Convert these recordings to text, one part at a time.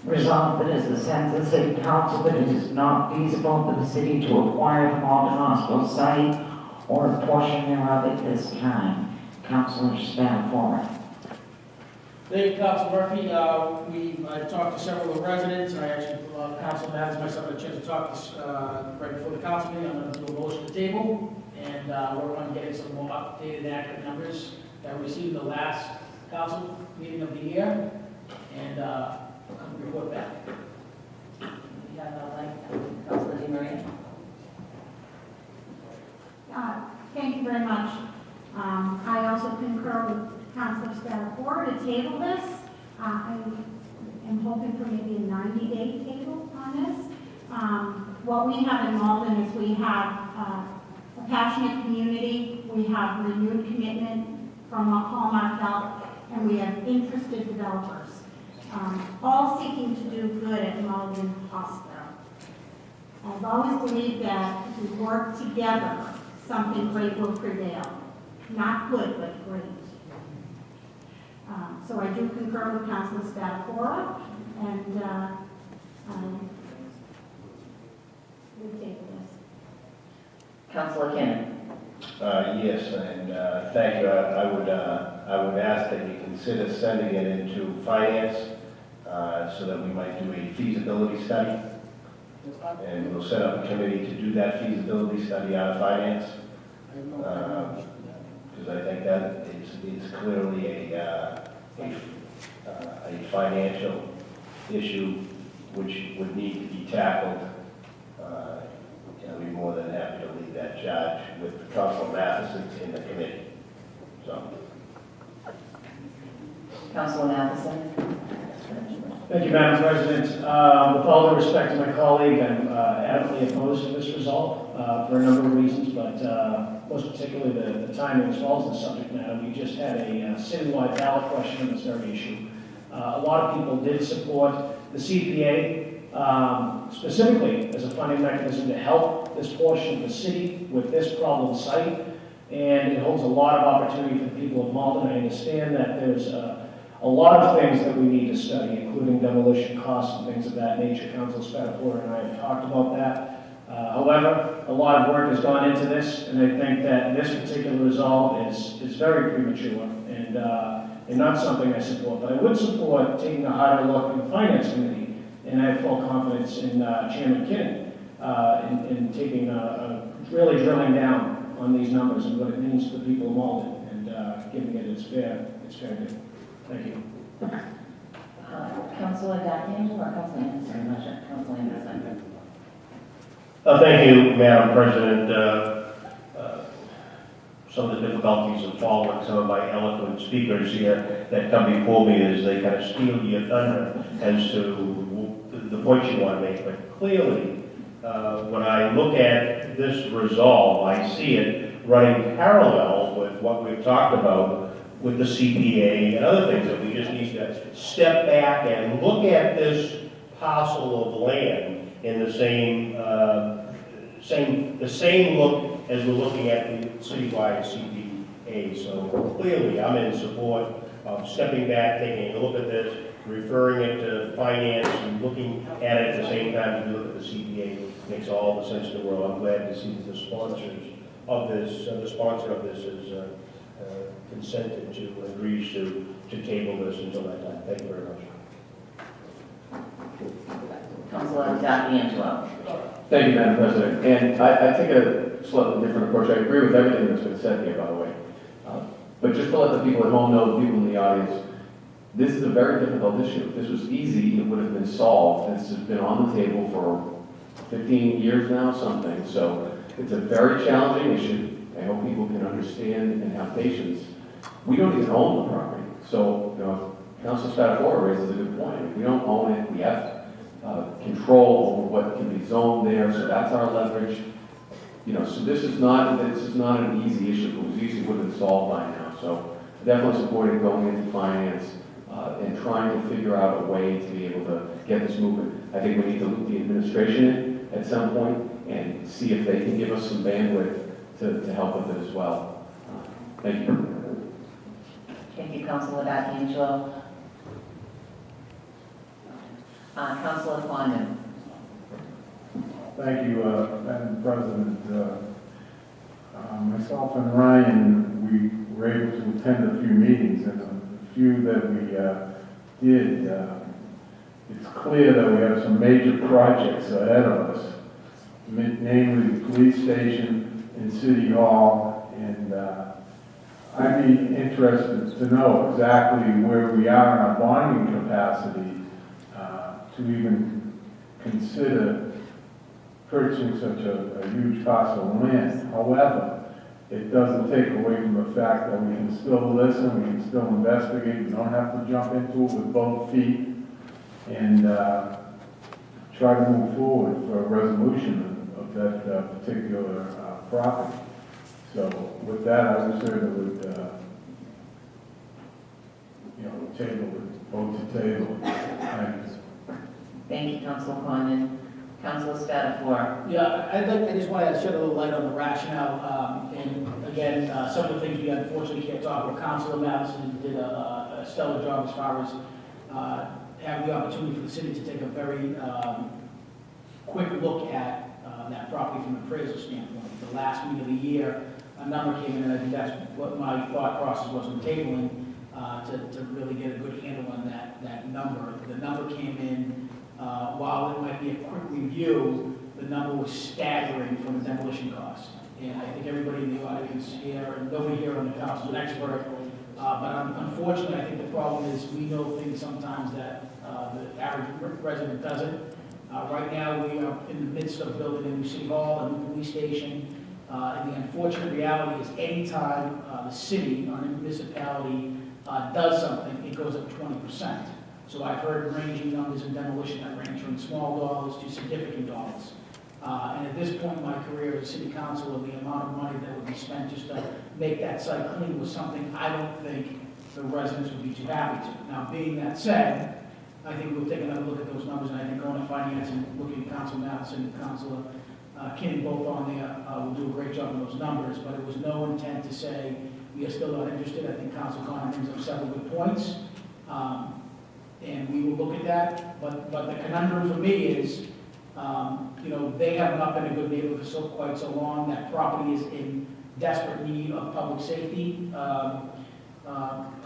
Resolved that as the sense of the city council that it is not feasible for the city to acquire the Malden Hospital site or a portion thereof at this time. Councilor Spatafora. Thank you, Council Murphy. I've talked to several of the residents. I actually, Council Matters, myself, had a chance to talk this right before the council meeting. I'm going to do a motion to table and work on getting some more updated, accurate numbers that we received in the last council meeting of the year, and we'll come to report back. You have Councilor DeMaria. Thank you very much. I also concur with Councilor Spatafora to table this. I am hoping for maybe a 90-day table on this. What we have in Malden is we have a passionate community, we have renewed commitment from Hallmark Health, and we have interested developers, all seeking to do good at Malden Hospital. I've always believed that if we work together, something great will prevail. Not good, but great. So I do concur with Councilor Spatafora, and we table this. Councilor Kinnon. Yes, and thank you. I would ask that you consider sending it into finance so that we might do a feasibility study. And we'll set up a committee to do that feasibility study out of finance. Because I think that it's clearly a financial issue which would need to be tackled. I'd be more than happy to lead that charge with Councilor Matheson in the committee. So. Councilor Matheson. Thank you, Madam President. With all due respect to my colleague, I'm adamantly opposed to this result for a number of reasons, but most particularly the timing as well as the subject matter. We just had a citywide ballot question on this very issue. A lot of people did support the CPA, specifically as a funding mechanism to help this portion of the city with this problem site, and it holds a lot of opportunity for the people of Malden. I understand that there's a lot of things that we need to study, including demolition costs and things of that nature. Councilor Spatafora and I have talked about that. However, a lot of work has gone into this, and I think that this particular resolve is very premature and not something I support. But I would support taking a harder look in the Finance Committee, and I have full confidence in Chairman Kinnon in taking really drilling down on these numbers and what it means to the people of Malden and giving it its fair due. Thank you. Councilor D'Angelo or Councilor Anderson? Councilor Anderson. Thank you, Madam President. Some of the difficulties in following some of my eloquent speakers here that come before me is they kind of steal your thunder as to the points you want to make. But clearly, when I look at this resolve, I see it running parallel with what we've talked about with the CPA and other things that we just need to step back and look at this parcel of land in the same look as we're looking at the citywide CPA. So clearly, I'm in support of stepping back, taking a look at this, referring it to finance, and looking at it at the same time as we look at the CPA. Makes all the sense in the world. I'm glad to see that the sponsor of this has consented to, agrees to table this until that time. Thank you very much. Councilor D'Angelo. Thank you, Madam President. And I take a slightly different approach. I agree with everything that's been said here, by the way. But just to let the people at home know, the people in the audience, this is a very difficult issue. If this was easy, it would have been solved. This has been on the table for 15 years now, something. So it's a very challenging issue. I hope people can understand and have patience. We don't even own the property. So, Councilor Spatafora raises a good point. If we don't own it, we have control over what can be zoned there, so that's our leverage. So this is not an easy issue. If it was easy, it would have been solved by now. So definitely supporting going into finance and trying to figure out a way to be able to get this moving. I think we need to loop the administration in at some point and see if they can give us some bandwidth to help with it as well. Thank you. Thank you, Councilor D'Angelo. Councilor Fawnin. Thank you, Madam President. Myself and Ryan, we were able to attend a few meetings, and the few that we did, it's clear that we have some major projects ahead of us, namely the police station and City Hall, and I'd be interested to know exactly where we are in our bonding capacity to even consider purchasing such a huge parcel of land. However, it doesn't take away from the fact that we can still listen, we can still investigate, we don't have to jump into it with both feet, and try to move forward for a resolution of that particular property. So with that, I would certainly vote to table. Thanks. Thank you, Councilor Fawnin. Councilor Spatafor. Yeah, I just want to shed a little light on the rationale, and again, some of the things we unfortunately can't talk about. Councilor Madison did a stellar job as far as having the opportunity for the city to take a very quick look at that property from an appraisal standpoint. The last week of the year, a number came in, and I think that's what my thought process was in tabling, to really get a good handle on that number. The number came in, while it might be a quick review, the number was staggering from the demolition cost. And I think everybody in the audience here, and nobody here on the council is an expert, but unfortunately, I think the problem is we know things sometimes that the average resident doesn't. Right now, we are in the midst of building a new city hall, a new police station, and the unfortunate reality is anytime the city or a municipality does something, it goes up 20%. So I've heard ranging numbers in demolition that range from small dollars to significant dollars. And at this point in my career as a city councilor, the amount of money that would be spent just to make that site clean was something I don't think the residents would be too happy to. Now, being that said, I think we'll take another look at those numbers, and I think going to finance and looking at Councilor Madison and Councilor Kinney both on there will do a great job on those numbers, but it was no intent to say we are still not interested. I think Councilor Connor brings up several good points. And we will look at that, but the conundrum for me is, they have not been a good neighbor for quite so long. That property is in desperate need of public safety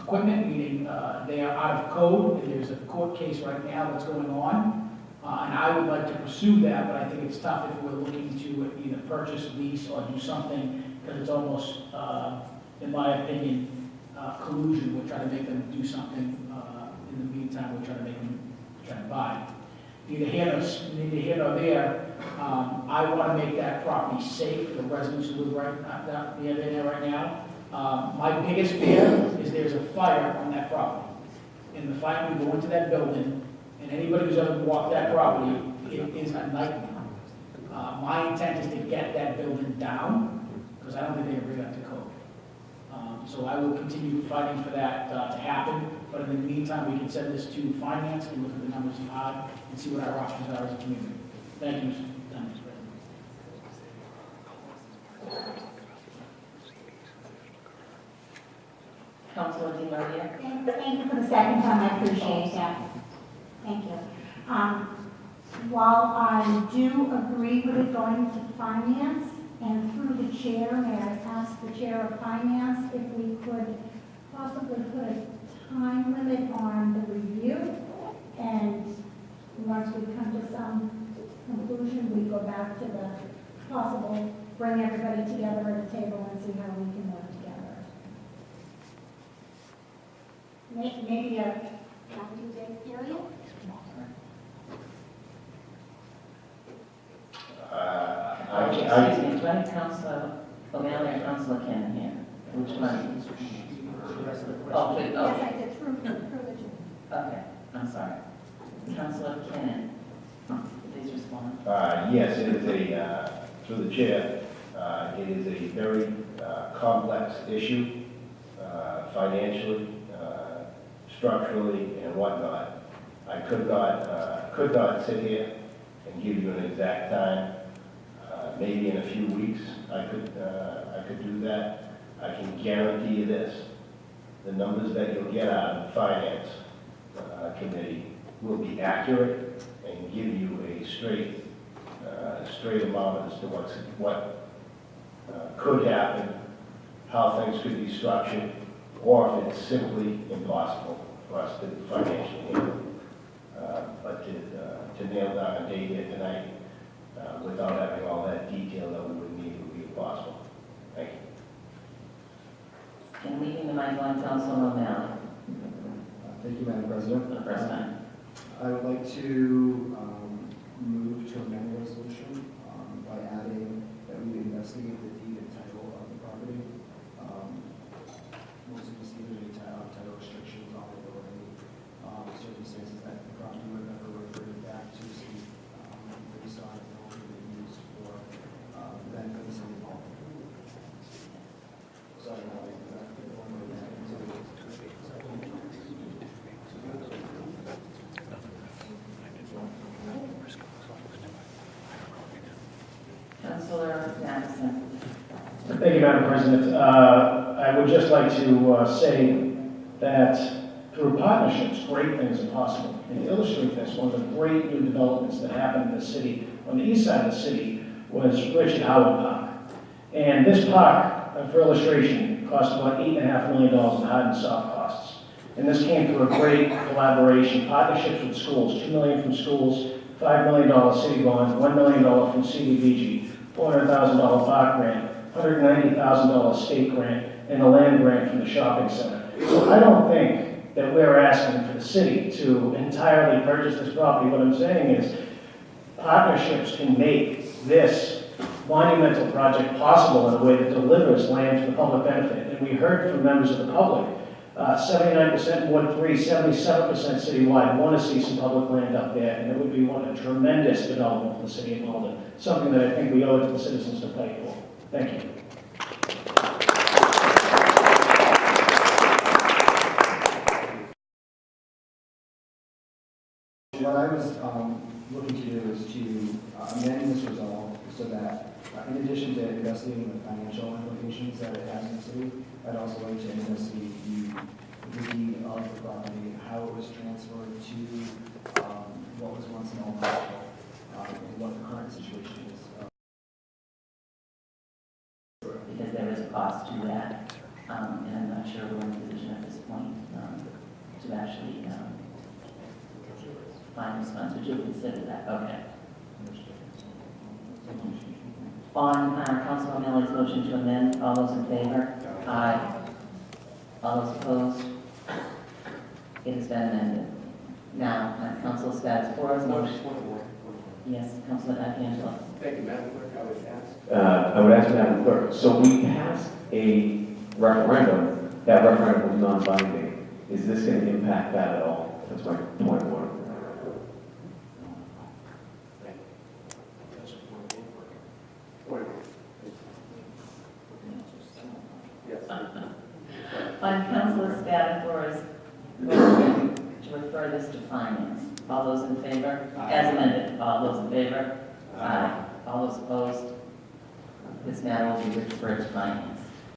equipment, meaning they are out of code, and there's a court case right now that's going on. And I would like to pursue that, but I think it's tough if we're looking to either purchase, lease, or do something, because it's almost, in my opinion, collusion. We're trying to make them do something. In the meantime, we're trying to make them try to buy. Neither here nor there. I want to make that property safe for the residents who live right near there right now. My biggest fear is there's a fire on that property. And the fire will go into that building, and anybody who's ever walked that property, it is a nightmare. My intent is to get that building down, because I don't think they can bring that to code. So I will continue fighting for that to happen, but in the meantime, we can send this to finance and look at the numbers you have and see what our options are as a community. Thank you, Mr. President. Councilor Di Maria. Thank you for the second time, I appreciate that. Thank you. While I do agree with it going to finance, and through the chair, may I ask the chair of finance if we could possibly put a time limit on the review? And once we come to some conclusion, we go back to the possible, bring everybody together at a table and see how we can work together. Maybe a 90-day period? Excuse me, do I have Councilor O'Malley or Councilor Cannon here? Which one? Oh, wait, Yes, okay. I did, through the chair. Okay, I'm sorry. Councilor Cannon, please respond. Yes, it is through the chair, it is a very complex issue, financially, structurally, and whatnot. I could not sit here and give you an exact time. Maybe in a few weeks, I could do that. I can guarantee you this: the numbers that you'll get out of the finance committee will be accurate, give you a straight amount as to what could happen, how things could be structured, or if it's simply impossible for us to financially handle. But to nail down a date here tonight, without having all that detail that we would need would be impossible. Thank you. And leaving the mic on Councilor O'Malley Thank you, Madam President. for the first time. I would like to move to amend the resolution by adding that we investigate the deed and title of the property. Mostly to see if there's any title restrictions on it or any circumstances that the property would never reverted back to the city based on it no longer being used for the benefit of the city hall. So I don't know, Councilor Madison. Thank you, Madam President. I would just like to say that through partnerships, great things are possible. And to illustrate this, one of the great new developments that happened in the city, on the east side of the city, was Richard Howard Park. And this park, for illustration, cost about $8.5 million in hard and soft costs. And this came through a great collaboration, partnerships with schools, $2 million from schools, $5 million city bond, $1 million from CDBG, $400,000 park grant, $190,000 state grant, and a land grant from the shopping center. So I don't think that we're asking for the city to entirely purchase this property. What I'm saying is partnerships can make this monumental project possible in a way that delivers land to the public benefit. And we heard from members of the public, 79% in Ward 3, 77% citywide want to see some public land up there, and it would be a tremendous development for the city of Malden, something that I think we owe it to the citizens to fight for. Thank you. what I was looking to do is to amend this resolve so that in addition to investigating the financial implications that it has in the city, I'd also like to investigate the deed of the property, how it was transferred to what was once an old hospital, and what the current situation is. Because there is a cost to that, and I'm not sure we're in a position at this point to actually find response. Would you consider that? Okay. On Councilor O'Malley's motion to amend, all those in favor? Aye. All those opposed? It has been amended. Now, Councilor Spatafora's motion. Yes, Councilor D'Angelo. Thank you, Madam Clerk. I would ask Madam Clerk, so we passed a referendum. That referendum was non-binding. Is this going to impact that at all? That's my point of order. On Councilor Spatafora's motion to refer this to finance, all those in favor? As amended, all those in favor? Aye. All those opposed? This matter will be referred to finance.